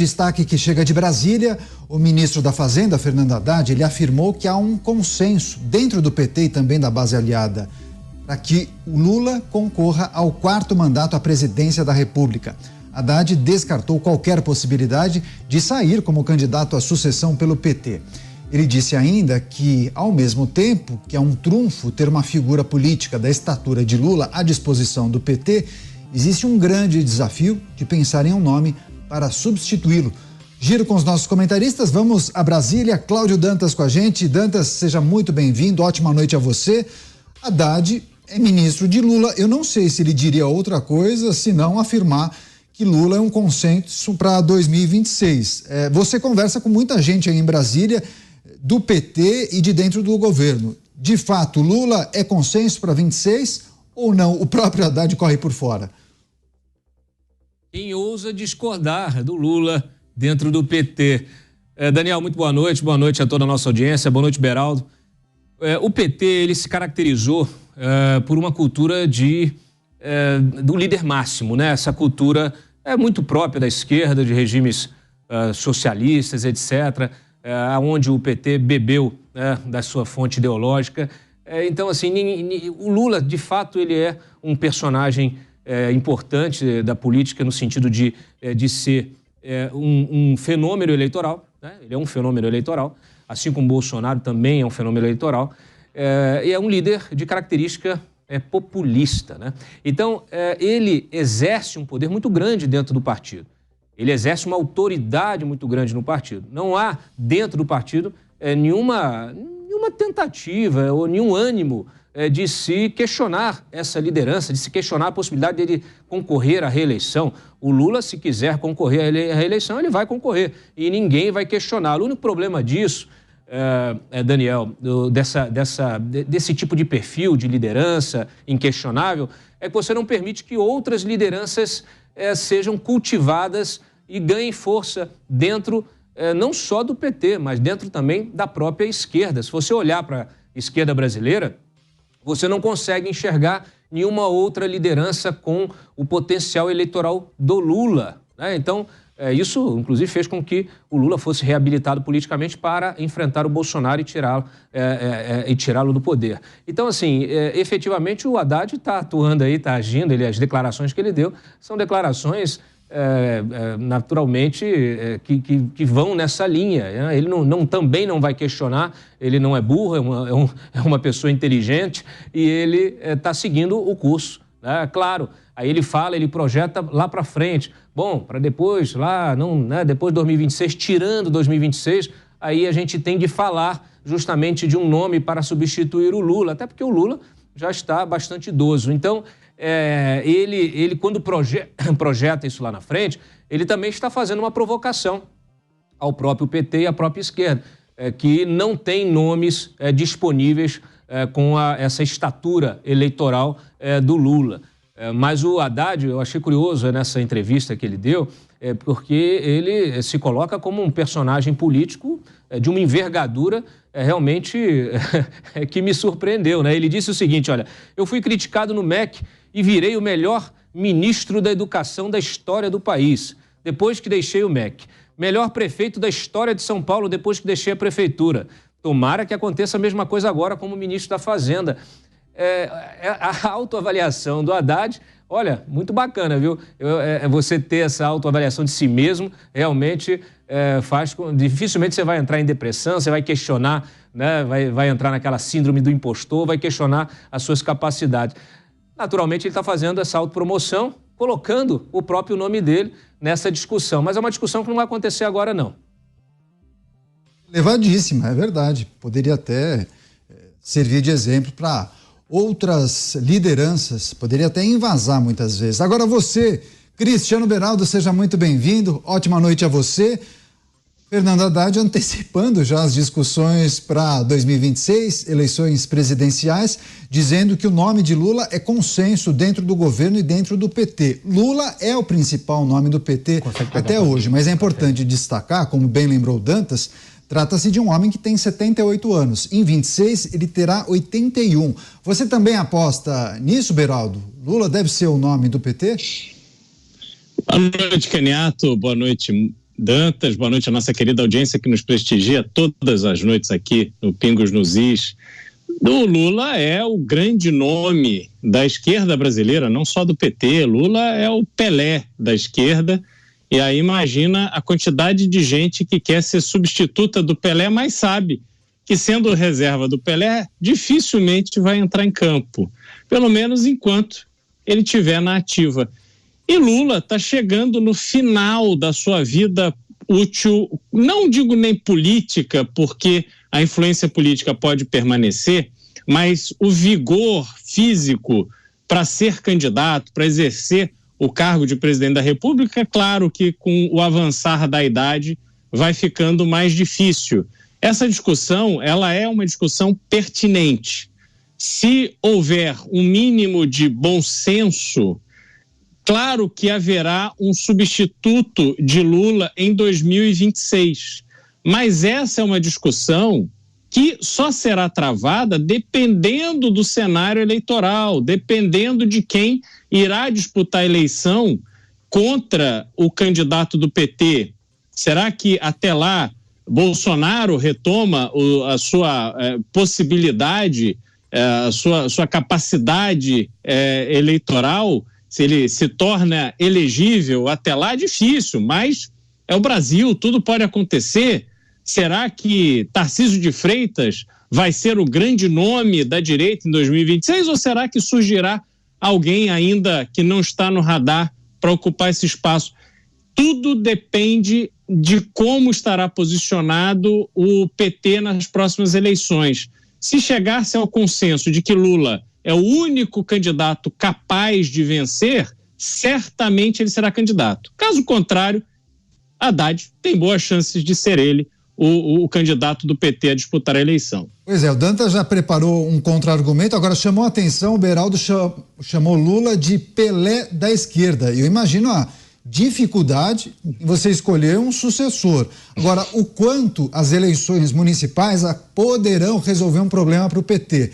Destaque que chega de Brasília, o ministro da Fazenda, Fernando Haddad, ele afirmou que há um consenso dentro do PT e também da base aliada para que o Lula concorra ao 4º mandato à presidência da República. Haddad descartou qualquer possibilidade de sair como candidato à sucessão pelo PT. Ele disse ainda que, ao mesmo tempo que é um trunfo ter uma figura política da estatura de Lula à disposição do PT, existe um grande desafio de pensar em um nome para substituí-lo. Giro com os nossos comentaristas, vamos a Brasília, Cláudio Dantas com a gente. Dantas, seja muito bem-vindo, ótima noite a você. Haddad é ministro de Lula, eu não sei se ele diria outra coisa, senão afirmar que Lula é um consenso para 2026. Você conversa com muita gente aí em Brasília, do PT e de dentro do governo. De fato, Lula é consenso para 26 ou não? O próprio Haddad corre por fora. Quem ousa discordar do Lula dentro do PT? Daniel, muito boa noite a toda a nossa audiência, boa noite, Beraldo. O PT, ele se caracterizou por uma cultura do líder máximo, né? Essa cultura é muito própria da esquerda, de regimes socialistas, etc., onde o PT bebeu, né, da sua fonte ideológica. Então, assim, o Lula, de fato, ele é um personagem importante da política no sentido de ser um fenômeno eleitoral, né? Ele é um fenômeno eleitoral, assim como Bolsonaro também é um fenômeno eleitoral, e é um líder de característica populista, né? Então, ele exerce um poder muito grande dentro do partido. Ele exerce uma autoridade muito grande no partido. Não há dentro do partido nenhuma tentativa ou nenhum ânimo de se questionar essa liderança, de se questionar a possibilidade dele concorrer à reeleição. O Lula, se quiser concorrer à reeleição, ele vai concorrer e ninguém vai questioná-lo. O único problema disso, Daniel, desse tipo de perfil de liderança inquestionável, é que você não permite que outras lideranças sejam cultivadas e ganhem força dentro não só do PT, mas dentro também da própria esquerda. Se você olhar para a esquerda brasileira, você não consegue enxergar nenhuma outra liderança com o potencial eleitoral do Lula, né? Então, isso, inclusive, fez com que o Lula fosse reabilitado politicamente para enfrentar o Bolsonaro e tirá-lo do poder. Então, assim, efetivamente, o Haddad está atuando aí, está agindo, as declarações que ele deu são declarações naturalmente que vão nessa linha, né? Ele também não vai questionar, ele não é burro, é uma pessoa inteligente e ele está seguindo o curso, né? Claro, aí ele fala, ele projeta lá para frente, bom, para depois, depois de 2026, tirando 2026, aí a gente tem de falar justamente de um nome para substituir o Lula, até porque o Lula já está bastante idoso. Então, ele quando projeta isso lá na frente, ele também está fazendo uma provocação ao próprio PT e à própria esquerda, que não tem nomes disponíveis com essa estatura eleitoral do Lula. Mas o Haddad, eu achei curioso nessa entrevista que ele deu, porque ele se coloca como um personagem político de uma envergadura realmente que me surpreendeu, né? Ele disse o seguinte, olha, eu fui criticado no MEC e virei o melhor ministro da educação da história do país, depois que deixei o MEC. Melhor prefeito da história de São Paulo, depois que deixei a prefeitura. Tomara que aconteça a mesma coisa agora como ministro da Fazenda. A autoavaliação do Haddad, olha, muito bacana, viu? Você ter essa autoavaliação de si mesmo, realmente dificilmente você vai entrar em depressão, você vai questionar, né? Vai entrar naquela síndrome do impostor, vai questionar as suas capacidades. Naturalmente, ele está fazendo essa autopromoção, colocando o próprio nome dele nessa discussão. Mas é uma discussão que não vai acontecer agora, não. Elevadíssima, é verdade. Poderia até servir de exemplo para outras lideranças, poderia até invasar muitas vezes. Agora você, Cristiano Beraldo, seja muito bem-vindo. Ótima noite a você. Fernando Haddad antecipando já as discussões para 2026, eleições presidenciais, dizendo que o nome de Lula é consenso dentro do governo e dentro do PT. Lula é o principal nome do PT até hoje, mas é importante destacar, como bem lembrou Dantas, trata-se de um homem que tem 78 anos. Em 26, ele terá 81. Você também aposta nisso, Beraldo? Lula deve ser o nome do PT? Boa noite, Caniato. Boa noite, Dantas, boa noite à nossa querida audiência que nos prestigia todas as noites aqui no Pingos nos Is. O Lula é o grande nome da esquerda brasileira, não só do PT. Lula é o Pelé da esquerda. E aí imagina a quantidade de gente que quer ser substituta do Pelé, mas sabe que, sendo reserva do Pelé, dificilmente vai entrar em campo, pelo menos enquanto ele estiver na ativa. E Lula está chegando no final da sua vida útil, não digo nem política, porque a influência política pode permanecer, mas o vigor físico para ser candidato, para exercer o cargo de presidente da República, é claro que com o avançar da idade vai ficando mais difícil. Essa discussão, ela é uma discussão pertinente. Se houver um mínimo de bom senso, claro que haverá um substituto de Lula em 2026. Mas essa é uma discussão que só será travada dependendo do cenário eleitoral, dependendo de quem irá disputar a eleição contra o candidato do PT. Será que até lá Bolsonaro retoma a sua possibilidade, a sua capacidade eleitoral? Se ele se torna elegível até lá, difícil, mas é o Brasil, tudo pode acontecer. Será que Tarcísio de Freitas vai ser o grande nome da direita em 2026 ou será que surgirá alguém ainda que não está no radar para ocupar esse espaço? Tudo depende de como estará posicionado o PT nas próximas eleições. Se chegar-se ao consenso de que Lula é o único candidato capaz de vencer, certamente ele será candidato. Caso contrário, Haddad tem boas chances de ser ele o candidato do PT a disputar a eleição. Pois é, o Dantas já preparou um contra-argumento, agora chamou a atenção, o Beraldo chamou Lula de Pelé da esquerda. Eu imagino a dificuldade em você escolher um sucessor. Agora, o quanto as eleições municipais poderão resolver um problema para o PT?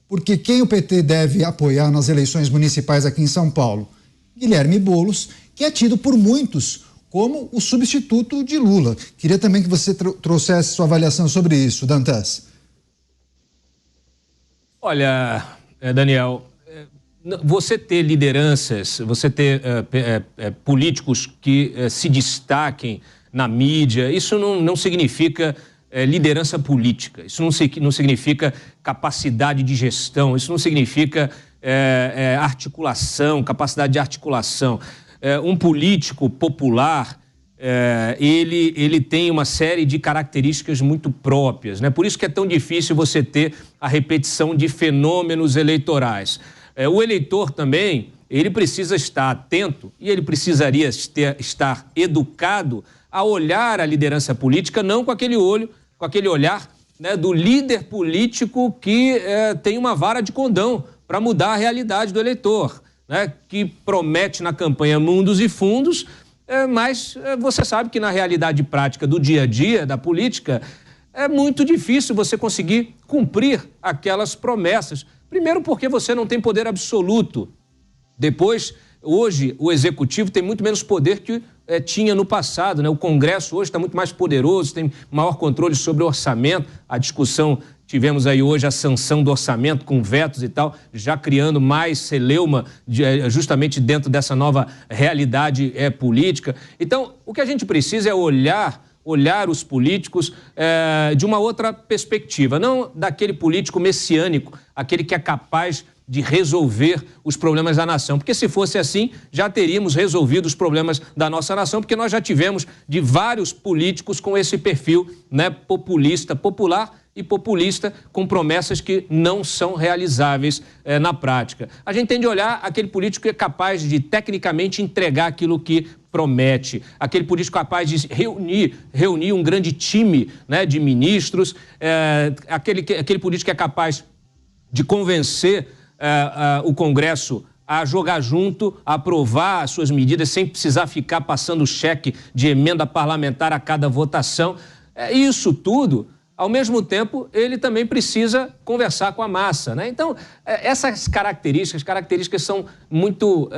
Porque quem o PT deve apoiar nas eleições municipais aqui em São Paulo? Guilherme Boulos, que é tido por muitos como o substituto de Lula. Queria também que você trouxesse sua avaliação sobre isso, Dantas. Olha, Daniel, você ter lideranças, você ter políticos que se destaquem na mídia, isso não significa liderança política, isso não significa capacidade de gestão, isso não significa articulação, capacidade de articulação. Um político popular, ele tem uma série de características muito próprias, né? Por isso que é tão difícil você ter a repetição de fenômenos eleitorais. O eleitor também, ele precisa estar atento e ele precisaria estar educado a olhar a liderança política não com aquele olhar, né, do líder político que tem uma vara de condão para mudar a realidade do eleitor, né, que promete na campanha mundos e fundos, mas você sabe que na realidade prática do dia a dia da política é muito difícil você conseguir cumprir aquelas promessas. Primeiro porque você não tem poder absoluto. Depois, hoje, o executivo tem muito menos poder que tinha no passado, né? O Congresso hoje está muito mais poderoso, tem maior controle sobre o orçamento. A discussão, tivemos aí hoje a sanção do orçamento com vetos e tal, já criando mais celeuma justamente dentro dessa nova realidade política. Então, o que a gente precisa é olhar os políticos de uma outra perspectiva, não daquele político messiânico, aquele que é capaz de resolver os problemas da nação. Porque se fosse assim, já teríamos resolvido os problemas da nossa nação, porque nós já tivemos de vários políticos com esse perfil, né, popular e populista, com promessas que não são realizáveis na prática. A gente tem de olhar aquele político que é capaz de, tecnicamente, entregar aquilo que promete, aquele político capaz de reunir um grande time, né, de ministros, aquele político que é capaz de convencer o Congresso a jogar junto, a aprovar as suas medidas sem precisar ficar passando cheque de emenda parlamentar a cada votação. Isso tudo ao mesmo tempo, ele também precisa conversar com a massa, né? Então, essas características são muito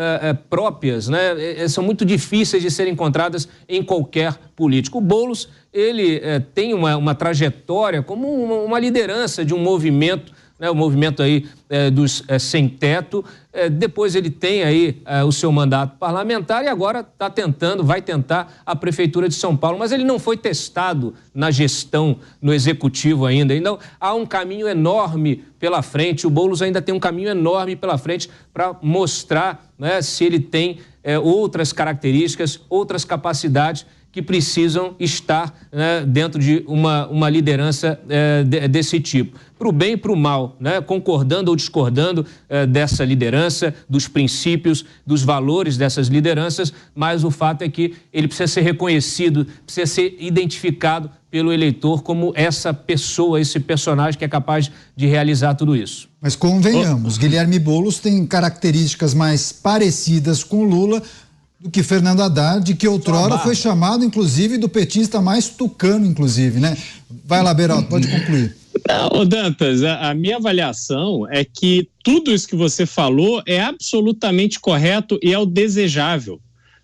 próprias, né? São muito difíceis de serem encontradas em qualquer político. O Boulos, ele tem uma trajetória como uma liderança de um movimento, né, o movimento aí dos sem teto. Depois ele tem aí o seu mandato parlamentar e agora vai tentar a Prefeitura de São Paulo, mas ele não foi testado na gestão, no executivo ainda. Então, há um caminho enorme pela frente, o Boulos ainda tem um caminho enorme pela frente para mostrar, né, se ele tem outras características, outras capacidades que precisam estar, né, dentro de uma liderança desse tipo. Para o bem e para o mal, né, concordando ou discordando dessa liderança, dos princípios, dos valores dessas lideranças, mas o fato é que ele precisa ser reconhecido, precisa ser identificado pelo eleitor como essa pessoa, esse personagem que é capaz de realizar tudo isso. Mas convenhamos, Guilherme Boulos tem características mais parecidas com Lula do que Fernando Haddad, que outrora foi chamado, inclusive, do petista mais tucano, inclusive, né? Vai lá, Beraldo, pode concluir. Não, Dantas, a minha avaliação é que tudo isso que você falou é absolutamente correto e é o desejável.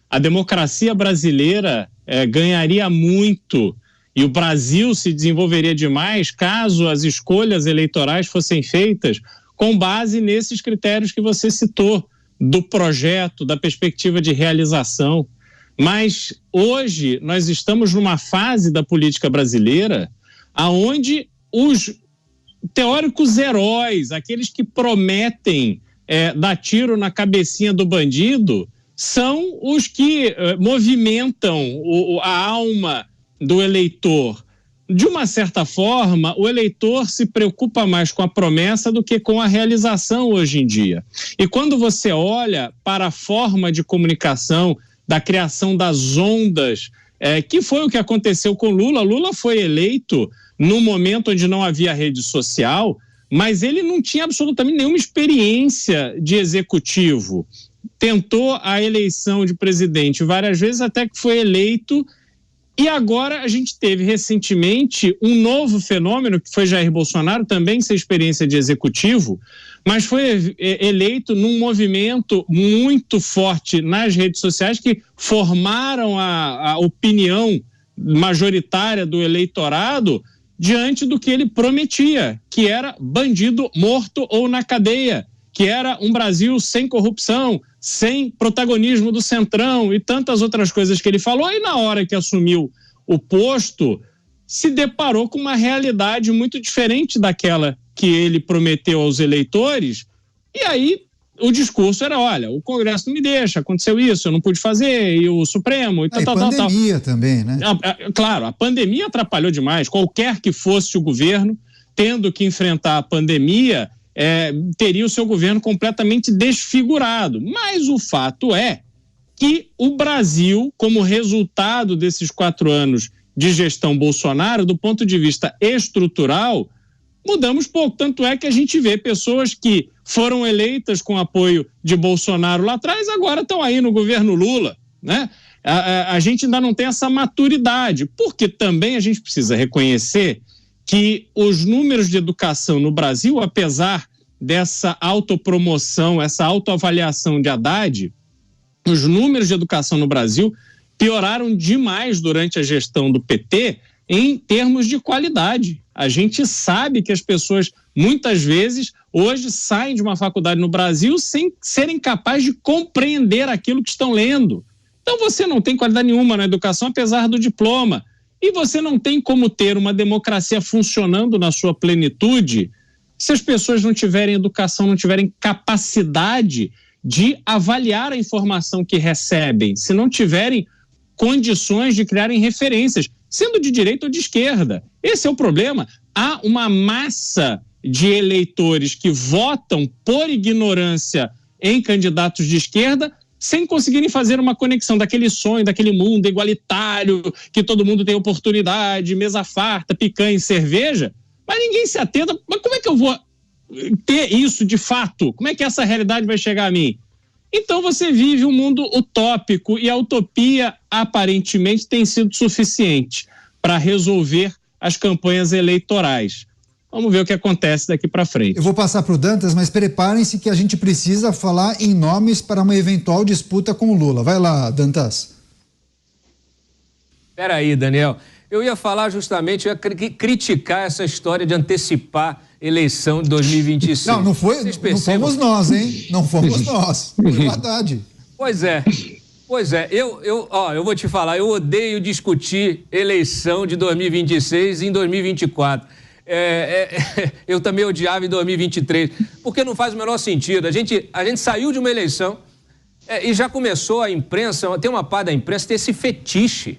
A democracia brasileira ganharia muito e o Brasil se desenvolveria demais caso as escolhas eleitorais fossem feitas com base nesses critérios que você citou, do projeto, da perspectiva de realização. Mas hoje nós estamos numa fase da política brasileira onde os teóricos heróis, aqueles que prometem dar tiro na cabecinha do bandido, são os que movimentam a alma do eleitor. De uma certa forma, o eleitor se preocupa mais com a promessa do que com a realização hoje em dia. E quando você olha para a forma de comunicação, da criação das ondas, que foi o que aconteceu com Lula. Lula foi eleito num momento onde não havia rede social, mas ele não tinha absolutamente nenhuma experiência de executivo. Tentou a eleição de presidente várias vezes, até que foi eleito. E agora a gente teve recentemente um novo fenômeno, que foi Jair Bolsonaro, também sem experiência de executivo, mas foi eleito num movimento muito forte nas redes sociais que formaram a opinião majoritária do eleitorado diante do que ele prometia, que era bandido morto ou na cadeia, que era um Brasil sem corrupção, sem protagonismo do Centrão e tantas outras coisas que ele falou, e na hora que assumiu o posto, se deparou com uma realidade muito diferente daquela que ele prometeu aos eleitores, e aí o discurso era, olha, o Congresso não me deixa, aconteceu isso, eu não pude fazer, e o Supremo, e tal. Pandemia também, né? Claro, a pandemia atrapalhou demais, qualquer que fosse o governo, tendo que enfrentar a pandemia, teria o seu governo completamente desfigurado. Mas o fato é que o Brasil, como resultado desses 4 anos de gestão Bolsonaro, do ponto de vista estrutural, mudamos pouco. Tanto é que a gente vê pessoas que foram eleitas com apoio de Bolsonaro lá atrás, agora estão aí no governo Lula, né? A gente ainda não tem essa maturidade, porque também a gente precisa reconhecer que os números de educação no Brasil, apesar dessa autopromoção, essa autoavaliação de Haddad, os números de educação no Brasil pioraram demais durante a gestão do PT em termos de qualidade. A gente sabe que as pessoas, muitas vezes, hoje saem de uma faculdade no Brasil sem serem capazes de compreender aquilo que estão lendo. Então você não tem qualidade nenhuma na educação, apesar do diploma. E você não tem como ter uma democracia funcionando na sua plenitude se as pessoas não tiverem educação, não tiverem capacidade de avaliar a informação que recebem, se não tiverem condições de criarem referências, sendo de direita ou de esquerda. Esse é o problema. Há uma massa de eleitores que votam por ignorância em candidatos de esquerda, sem conseguirem fazer uma conexão daquele sonho, daquele mundo igualitário, que todo mundo tem oportunidade, mesa farta, picanha e cerveja, mas ninguém se atenta. Mas como é que eu vou ter isso de fato? Como é que essa realidade vai chegar a mim? Então você vive um mundo utópico, e a utopia aparentemente tem sido suficiente para resolver as campanhas eleitorais. Vamos ver o que acontece daqui para frente. Eu vou passar para o Dantas, mas preparem-se que a gente precisa falar em nomes para uma eventual disputa com o Lula. Vai lá, Dantas. Espera aí, Daniel. Eu ia falar justamente, eu ia criticar essa história de antecipar eleição de 2026. Não fomos nós, hein? Não fomos nós. Foi o Haddad. Pois é. Eu vou te falar, eu odeio discutir eleição de 2026 em 2024. Eu também odiava em 2023, porque não faz o menor sentido. A gente saiu de uma eleição e já começou a imprensa, tem uma parte da imprensa ter esse fetiche.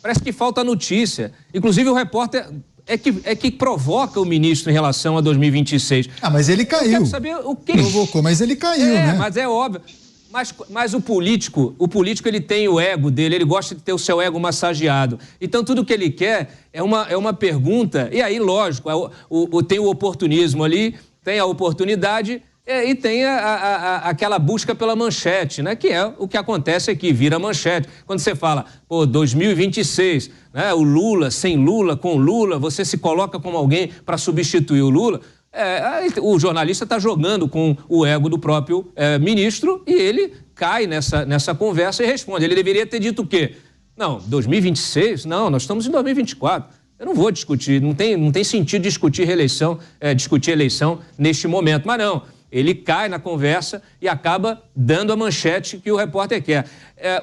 Parece que falta notícia. Inclusive o repórter é que provoca o ministro em relação a 2026. Mas ele caiu. Eu quero saber o que... Provocou, mas ele caiu, né? Mas é óbvio. Mas o político ele tem o ego dele, ele gosta de ter o seu ego massageado. Então, tudo que ele quer é uma pergunta, e aí, lógico, tem o oportunismo ali, tem a oportunidade e tem aquela busca pela manchete, né? Que é o que acontece aqui, vira manchete. Quando você fala, 2026, né? O Lula, sem Lula, com Lula, você se coloca como alguém para substituir o Lula... o jornalista está jogando com o ego do próprio ministro e ele cai nessa conversa e responde. Ele deveria ter dito o quê? Não, 2026? Não, nós estamos em 2024. Eu não vou discutir, não tem sentido discutir eleição neste momento. Mas não, ele cai na conversa e acaba dando a manchete que o repórter quer.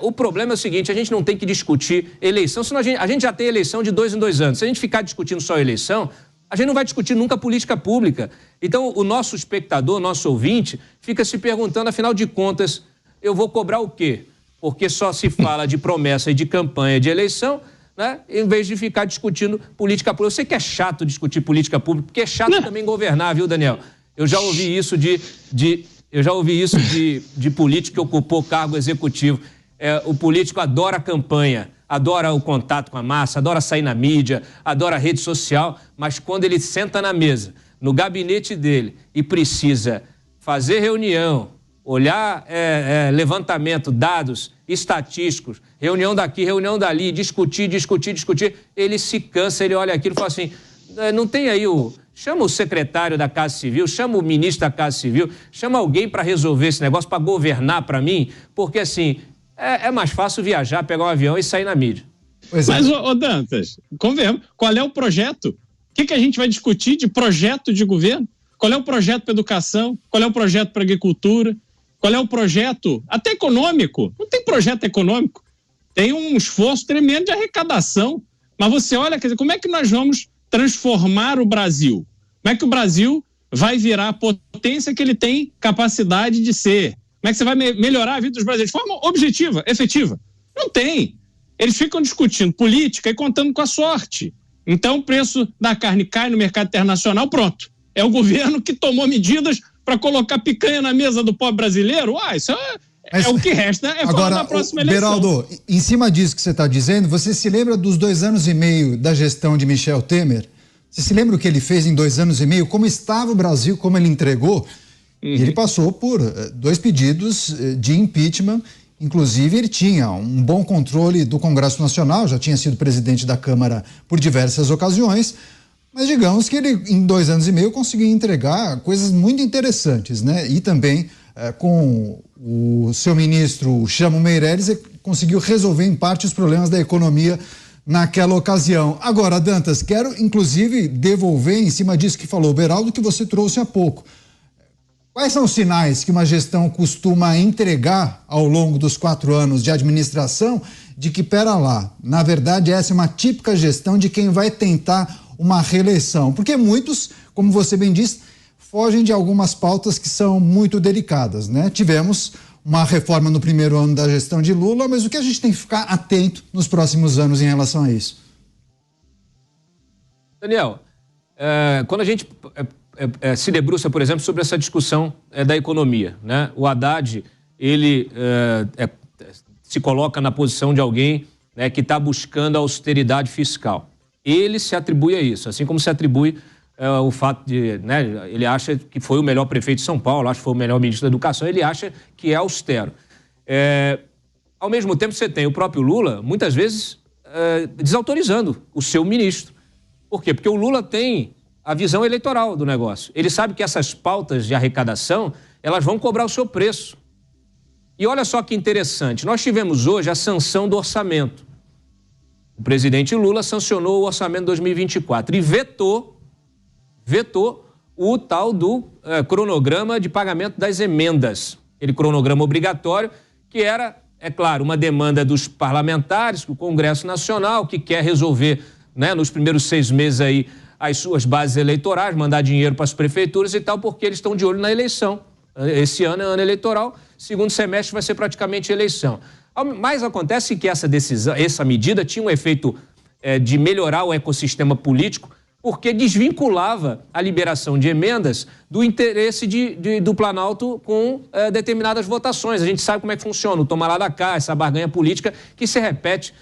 O problema é o seguinte, a gente não tem que discutir eleição, senão a gente já tem eleição de 2 em 2 anos. Se a gente ficar discutindo só eleição... a gente não vai discutir nunca política pública. Então, o nosso espectador, o nosso ouvinte, fica se perguntando, afinal de contas, eu vou cobrar o quê? Porque só se fala de promessa e de campanha de eleição, né? Em vez de ficar discutindo política pública. Eu sei que é chato discutir política pública, porque é chato também governar, viu, Daniel? Eu já ouvi isso de político que ocupou cargo executivo. O político adora a campanha, adora o contato com a massa, adora sair na mídia, adora a rede social, mas quando ele senta na mesa, no gabinete dele, e precisa fazer reunião, olhar levantamento, dados estatísticos, reunião daqui, reunião dali, discutir, ele se cansa, ele olha aquilo e fala assim, não tem aí chama o secretário da Casa Civil, chama o ministro da Casa Civil, chama alguém para resolver esse negócio, para governar para mim, porque assim... É mais fácil viajar, pegar um avião e sair na mídia. Mas, Dantas, convenhamos, qual é o projeto? O que a gente vai discutir de projeto de governo? Qual é o projeto para educação? Qual é o projeto para agricultura? Qual é o projeto, até econômico? Não tem projeto econômico. Tem um esforço tremendo de arrecadação. Mas você olha, quer dizer, como é que nós vamos transformar o Brasil? Como é que o Brasil vai virar a potência que ele tem capacidade de ser? Como é que você vai melhorar a vida dos brasileiros de forma objetiva, efetiva? Não tem. Eles ficam discutindo política e contando com a sorte. Então o preço da carne cai no mercado internacional, pronto. É o governo que tomou medidas para colocar picanha na mesa do pobre brasileiro? Isso é o que resta, falar da próxima eleição. Beraldo, em cima disso que você está dizendo, você se lembra dos 2 anos e meio da gestão de Michel Temer? Você se lembra o que ele fez em 2 anos e meio? Como estava o Brasil, como ele entregou? E ele passou por 2 pedidos de impeachment, inclusive ele tinha um bom controle do Congresso Nacional, já tinha sido presidente da Câmara por diversas ocasiões, mas digamos que ele em 2 anos e meio conseguiu entregar coisas muito interessantes, né? E também com o seu ministro Chamo Meirelles conseguiu resolver em parte os problemas da economia naquela ocasião. Agora, Dantas, quero inclusive devolver em cima disso que falou o Beraldo, que você trouxe há pouco. Quais são os sinais que uma gestão costuma entregar ao longo dos 4 anos de administração de que, pera lá, na verdade essa é uma típica gestão de quem vai tentar uma reeleição? Porque muitos, como você bem disse, fogem de algumas pautas que são muito delicadas, né? Tivemos uma reforma no primeiro ano da gestão de Lula, mas o que a gente tem que ficar atento nos próximos anos em relação a isso? Daniel, quando a gente... se debruça, por exemplo, sobre essa discussão da economia, né? O Haddad, ele se coloca na posição de alguém, né, que está buscando a austeridade fiscal. Ele se atribui a isso, assim como se atribui o fato de... né, ele acha que foi o melhor prefeito de São Paulo, acha que foi o melhor ministro da Educação, ele acha que é austero. Ao mesmo tempo, você tem o próprio Lula, muitas vezes, desautorizando o seu ministro. Por quê? Porque o Lula tem a visão eleitoral do negócio. Ele sabe que essas pautas de arrecadação, elas vão cobrar o seu preço. E olha só que interessante, nós tivemos hoje a sanção do orçamento. O presidente Lula sancionou o orçamento de 2024 e vetou o tal do cronograma de pagamento das emendas. Aquele cronograma obrigatório que era, é claro, uma demanda dos parlamentares, do Congresso Nacional, que quer resolver, né, nos primeiros 6 meses aí as suas bases eleitorais, mandar dinheiro para as prefeituras e tal, porque eles estão de olho na eleição. Esse ano é ano eleitoral, segundo semestre vai ser praticamente eleição. Mas acontece que essa decisão, essa medida tinha um efeito de melhorar o ecossistema político, porque desvinculava a liberação de emendas do interesse do Planalto com determinadas votações. A gente sabe como é que funciona, o toma lá da cá, essa barganha política que se repete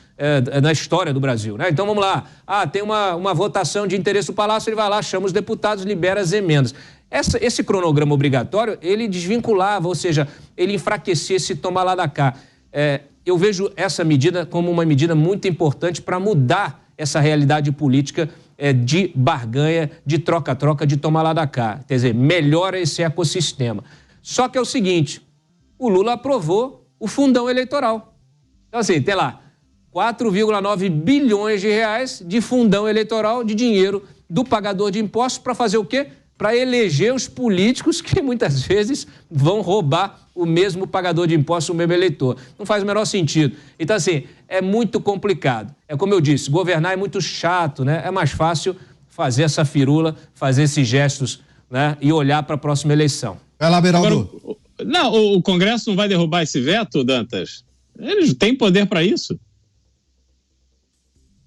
na história do Brasil, né? Então vamos lá, tem uma votação de interesse do Palácio, ele vai lá, chama os deputados, libera as emendas. Esse cronograma obrigatório, ele desvinculava, ou seja, ele enfraquecia esse toma lá da cá. Eu vejo essa medida como uma medida muito importante para mudar essa realidade política de barganha, de troca-troca, de tomar lá da cá. Quer dizer, melhora esse ecossistema. Só que é o seguinte, o Lula aprovou o fundão eleitoral. Então assim, tem lá 4,9 bilhões de reais de fundão eleitoral, de dinheiro do pagador de impostos para fazer o quê? Para eleger os políticos que muitas vezes vão roubar o mesmo pagador de impostos, o mesmo eleitor. Não faz o menor sentido. Então, assim, é muito complicado. É como eu disse, governar é muito chato, né? É mais fácil fazer essa firula, fazer esses gestos, né? E olhar para a próxima eleição. Vai lá, Beraldo. Agora, não, o Congresso não vai derrubar esse veto, Dantas? Eles têm poder para isso.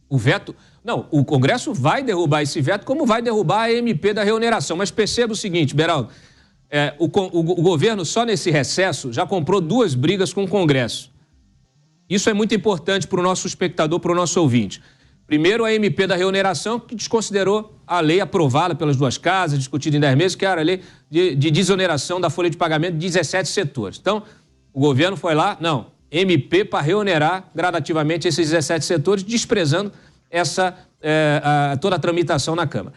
O veto... Não, o Congresso vai derrubar esse veto, como vai derrubar a MP da reoneração. Mas perceba o seguinte, Beraldo, o governo só nesse recesso já comprou 2 brigas com o Congresso. Isso é muito importante para o nosso espectador, para o nosso ouvinte. Primeiro, a MP da reoneração, que desconsiderou a lei aprovada pelas 2 casas, discutida em 10 meses, que era a lei de desoneração da folha de pagamento de 17 setores. Então, o governo foi lá, MP para reonerar gradativamente esses 17 setores, desprezando toda a tramitação na Câmara.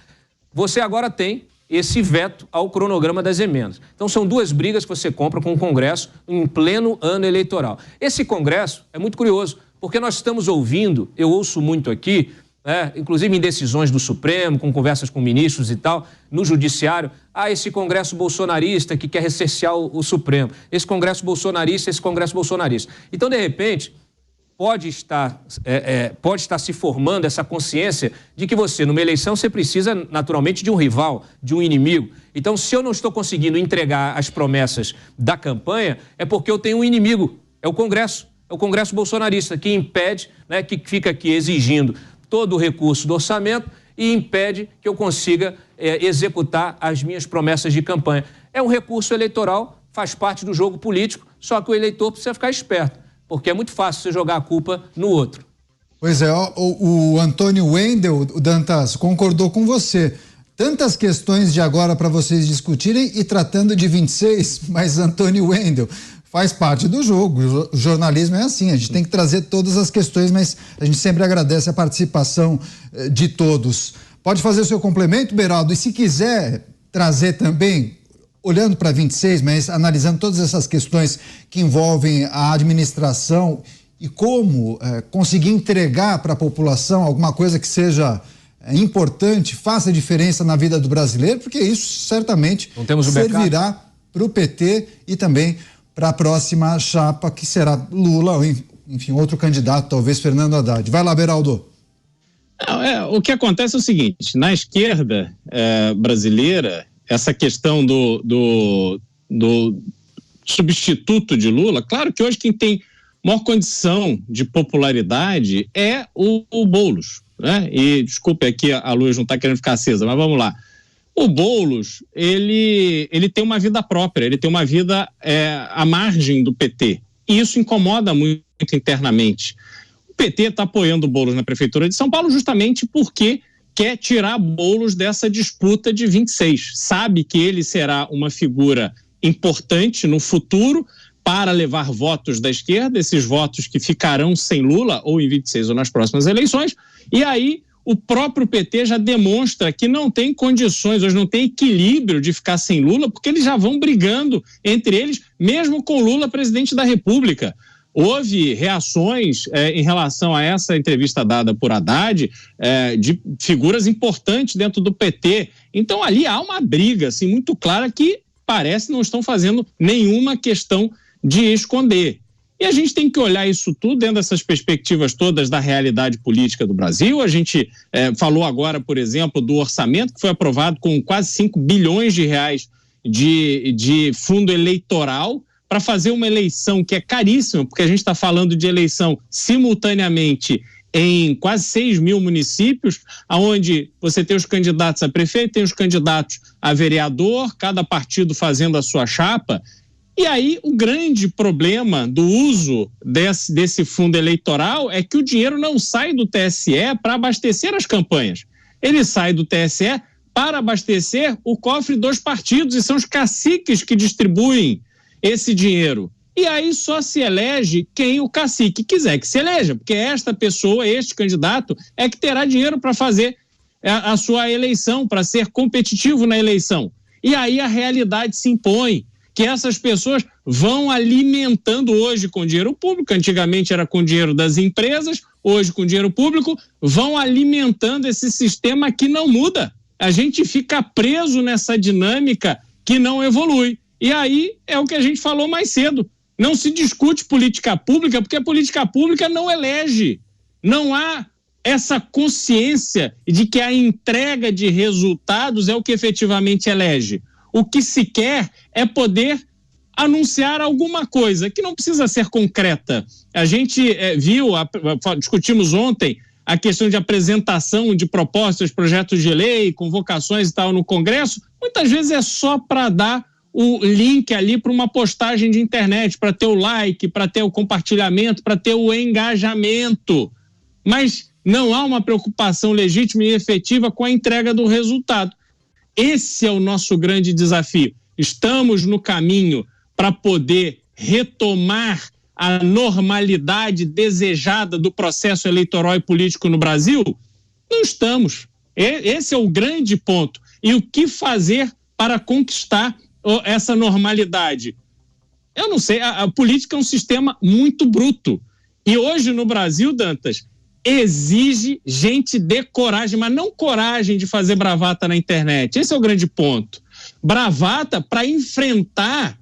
Você agora tem esse veto ao cronograma das emendas. Então, são 2 brigas que você compra com o Congresso em pleno ano eleitoral. Esse Congresso é muito curioso, porque nós estamos ouvindo, eu ouço muito aqui, inclusive em decisões do Supremo, com conversas com ministros e tal, no Judiciário, esse Congresso bolsonarista que quer recercear o Supremo, esse Congresso bolsonarista, esse Congresso bolsonarista. Então, de repente... Pode estar se formando essa consciência de que você, numa eleição, você precisa naturalmente de um rival, de um inimigo. Então, se eu não estou conseguindo entregar as promessas da campanha, é porque eu tenho um inimigo, é o Congresso bolsonarista, que impede, que fica aqui exigindo todo o recurso do orçamento e impede que eu consiga executar as minhas promessas de campanha. É um recurso eleitoral, faz parte do jogo político, só que o eleitor precisa ficar esperto. Porque é muito fácil você jogar a culpa no outro. Pois é, o Antônio Wendel, o Dantas, concordou com você. Tantas questões de agora para vocês discutirem e tratando de 26, mas Antônio Wendel faz parte do jogo. O jornalismo é assim, a gente tem que trazer todas as questões, mas a gente sempre agradece a participação de todos. Pode fazer o seu complemento, Beraldo, e se quiser trazer também... Olhando para 26, mas analisando todas essas questões que envolvem a administração e como conseguir entregar para a população alguma coisa que seja importante, faça diferença na vida do brasileiro, porque isso certamente servirá para o PT e também para a próxima chapa, que será Lula, ou enfim, outro candidato, talvez Fernando Haddad. Vai lá, Beraldo. O que acontece é o seguinte, na esquerda brasileira, essa questão do substituto de Lula, claro que hoje quem tem maior condição de popularidade é o Boulos, né? E desculpe aqui, a luz não está querendo ficar acesa, mas vamos lá. O Boulos, ele tem uma vida própria, ele tem uma vida à margem do PT, e isso incomoda muito internamente. O PT está apoiando o Boulos na Prefeitura de São Paulo justamente porque quer tirar Boulos dessa disputa de 26. Sabe que ele será uma figura importante no futuro para levar votos da esquerda, esses votos que ficarão sem Lula, ou em 26 ou nas próximas eleições, e aí o próprio PT já demonstra que não tem condições, hoje não tem equilíbrio de ficar sem Lula, porque eles já vão brigando entre eles, mesmo com Lula presidente da República. Houve reações em relação a essa entrevista dada por Haddad de figuras importantes dentro do PT. Então ali há uma briga assim, muito clara que parece não estão fazendo nenhuma questão de esconder. E a gente tem que olhar isso tudo dentro dessas perspectivas todas da realidade política do Brasil. A gente falou agora, por exemplo, do orçamento que foi aprovado com quase 5 bilhões de reais de fundo eleitoral para fazer uma eleição que é caríssima, porque a gente está falando de eleição simultaneamente em quase 6 mil municípios, onde você tem os candidatos a prefeito, tem os candidatos a vereador, cada partido fazendo a sua chapa. E aí o grande problema do uso desse fundo eleitoral é que o dinheiro não sai do TSE para abastecer as campanhas. Ele sai do TSE para abastecer o cofre dos partidos, e são os caciques que distribuem esse dinheiro. E aí só se elege quem o cacique quiser que se eleja, porque esta pessoa, este candidato, é que terá dinheiro para fazer a sua eleição, para ser competitivo na eleição. E aí a realidade se impõe, que essas pessoas vão alimentando hoje com dinheiro público, antigamente era com dinheiro das empresas, hoje com dinheiro público, vão alimentando esse sistema que não muda. A gente fica preso nessa dinâmica que não evolui. E aí é o que a gente falou mais cedo. Não se discute política pública, porque a política pública não elege. Não há essa consciência de que a entrega de resultados é o que efetivamente elege. O que se quer é poder anunciar alguma coisa, que não precisa ser concreta. A gente discutimos ontem a questão de apresentação de propostas, projetos de lei, convocações e tal no Congresso. Muitas vezes é só para dar o link ali para uma postagem de internet, para ter o like, para ter o compartilhamento, para ter o engajamento. Mas não há uma preocupação legítima e efetiva com a entrega do resultado. Esse é o nosso grande desafio. Estamos no caminho para poder retomar a normalidade desejada do processo eleitoral e político no Brasil? Não estamos. Esse é o grande ponto. E o que fazer para conquistar essa normalidade? Eu não sei, a política é um sistema muito bruto. E hoje no Brasil, Dantas, exige gente de coragem, mas não coragem de fazer bravata na internet. Esse é o grande ponto. Bravata para enfrentar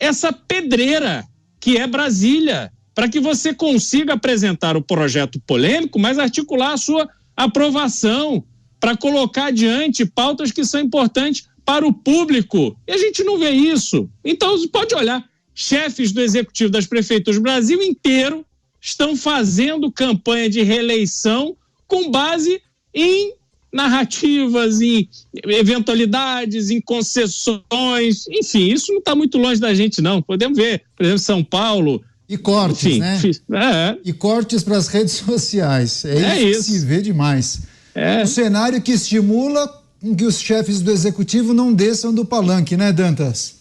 essa pedreira que é Brasília, para que você consiga apresentar o projeto polêmico, mas articular a sua aprovação, para colocar adiante pautas que são importantes para o público. E a gente não vê isso. Então, você pode olhar, chefes do executivo das prefeituras do Brasil inteiro estão fazendo campanha de reeleição com base em narrativas, em eventualidades, em concessões, enfim, isso não está muito longe da gente, não. Podemos ver, por exemplo, São Paulo. E cortes, enfim, né? E cortes para as redes sociais. É isso que se vê demais. Um cenário que estimula que os chefes do executivo não desçam do palanque, né, Dantas?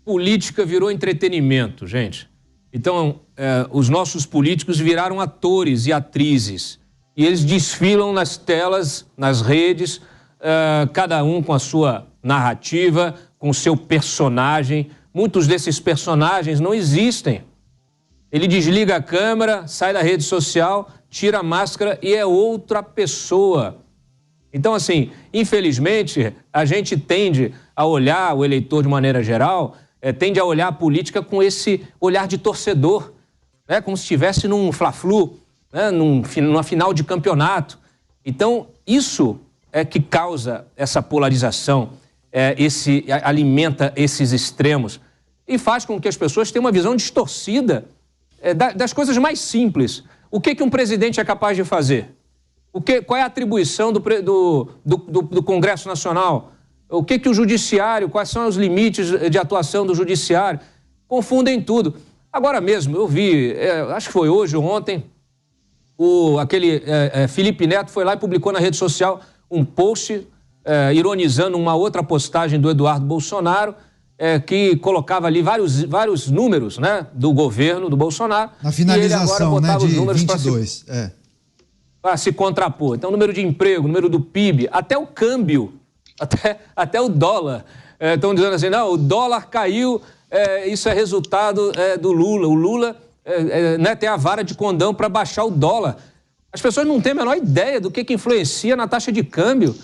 Política virou entretenimento, gente. Então, os nossos políticos viraram atores e atrizes. E eles desfilam nas telas, nas redes, cada um com a sua narrativa, com o seu personagem. Muitos desses personagens não existem. Ele desliga a câmera, sai da rede social, tira a máscara e é outra pessoa. Então, assim, infelizmente, a gente tende a olhar o eleitor de maneira geral, tende a olhar a política com esse olhar de torcedor, né? Como se estivesse num fla-flu, né? Numa final de campeonato. Então, isso é que causa essa polarização, alimenta esses extremos e faz com que as pessoas tenham uma visão distorcida das coisas mais simples. O que um presidente é capaz de fazer? Qual é a atribuição do Congresso Nacional? O que o judiciário, quais são os limites de atuação do judiciário? Confundem tudo. Agora mesmo, eu vi, acho que foi hoje ou ontem, aquele Felipe Neto foi lá e publicou na rede social um post ironizando uma outra postagem do Eduardo Bolsonaro, que colocava ali vários números, né, do governo do Bolsonaro. Na finalização, e ele agora botava né, de os números 22. para se contrapor. Então, o número de emprego, o número do PIB, até o câmbio, até o dólar. Estão dizendo assim, não, o dólar caiu, isso é resultado do Lula. O Lula tem a vara de condão para baixar o dólar. As pessoas não têm a menor ideia do que influencia na taxa de câmbio.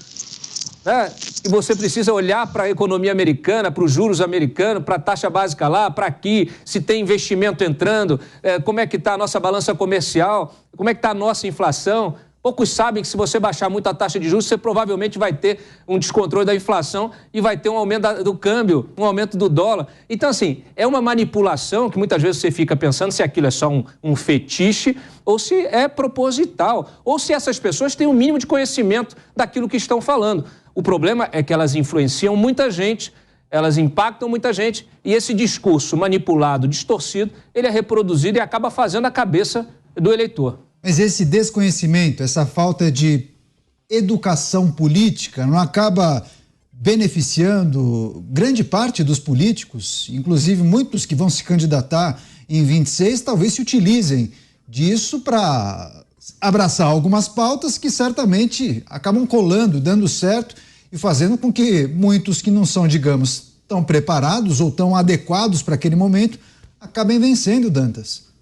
E você precisa olhar para a economia americana, para os juros americanos, para a taxa básica lá, para aqui, se tem investimento entrando, como é que está a nossa balança comercial, como é que está a nossa inflação. Poucos sabem que se você baixar muito a taxa de juros, você provavelmente vai ter um descontrole da inflação e vai ter um aumento do câmbio, um aumento do dólar. Então, assim, é uma manipulação que muitas vezes você fica pensando se aquilo é só um fetiche ou se é proposital, ou se essas pessoas têm um mínimo de conhecimento daquilo que estão falando. O problema é que elas influenciam muita gente, elas impactam muita gente e esse discurso manipulado, distorcido, ele é reproduzido e acaba fazendo a cabeça do eleitor. Mas esse desconhecimento, essa falta de educação política não acaba beneficiando grande parte dos políticos, inclusive muitos que vão se candidatar em 26, talvez se utilizem disso para abraçar algumas pautas que certamente acabam colando, dando certo e fazendo com que muitos que não são, digamos, tão preparados ou tão adequados para aquele momento acabem vencendo, Dantas.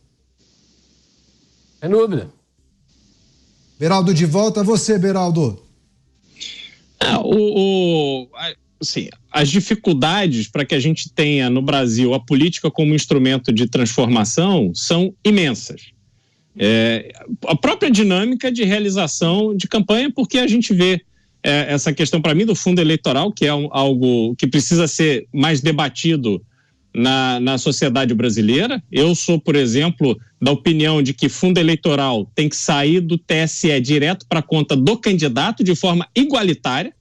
Sem dúvida. Beraldo, de volta a você, Beraldo. Assim, as dificuldades para que a gente tenha no Brasil a política como instrumento de transformação são imensas. A própria dinâmica de realização de campanha, porque a gente vê essa questão, para mim, do fundo eleitoral, que é algo que precisa ser mais debatido na sociedade brasileira. Eu sou, por exemplo, da opinião de que fundo eleitoral tem que sair do TSE direto para a conta do candidato de forma igualitária,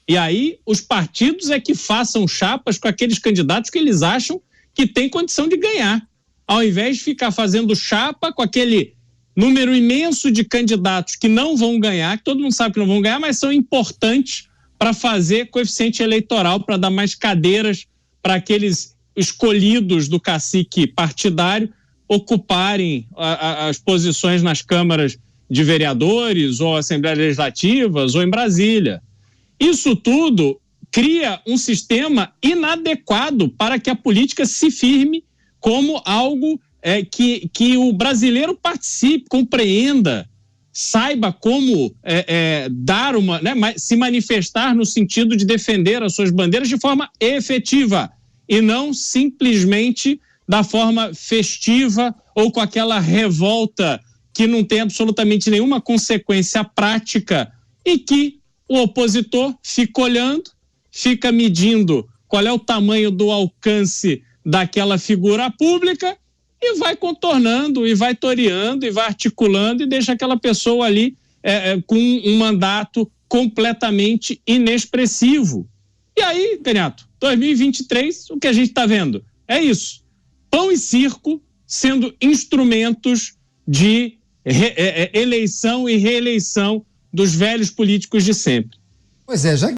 e aí os partidos é que façam chapas com aqueles candidatos que eles acham que têm condição de ganhar, ao invés de ficar fazendo chapa com aquele número imenso de candidatos que não vão ganhar, que todo mundo sabe que não vão ganhar, mas são importantes para fazer coeficiente eleitoral, para dar mais cadeiras para aqueles escolhidos do cacique partidário ocuparem as posições nas câmaras de vereadores ou assembleias legislativas ou em Brasília. Isso tudo cria um sistema inadequado para que a política se firme como algo que o brasileiro participe, compreenda, saiba como dar se manifestar no sentido de defender as suas bandeiras de forma efetiva e não simplesmente da forma festiva ou com aquela revolta que não tem absolutamente nenhuma consequência prática e que o opositor fica olhando, fica medindo qual é o tamanho do alcance daquela figura pública e vai contornando, e vai toreando, e vai articulando e deixa aquela pessoa ali com um mandato completamente inexpressivo. E aí, Caniato, 2023, o que a gente está vendo é isso. Pão e circo sendo instrumentos de eleição e reeleição dos velhos políticos de sempre. Pois é, já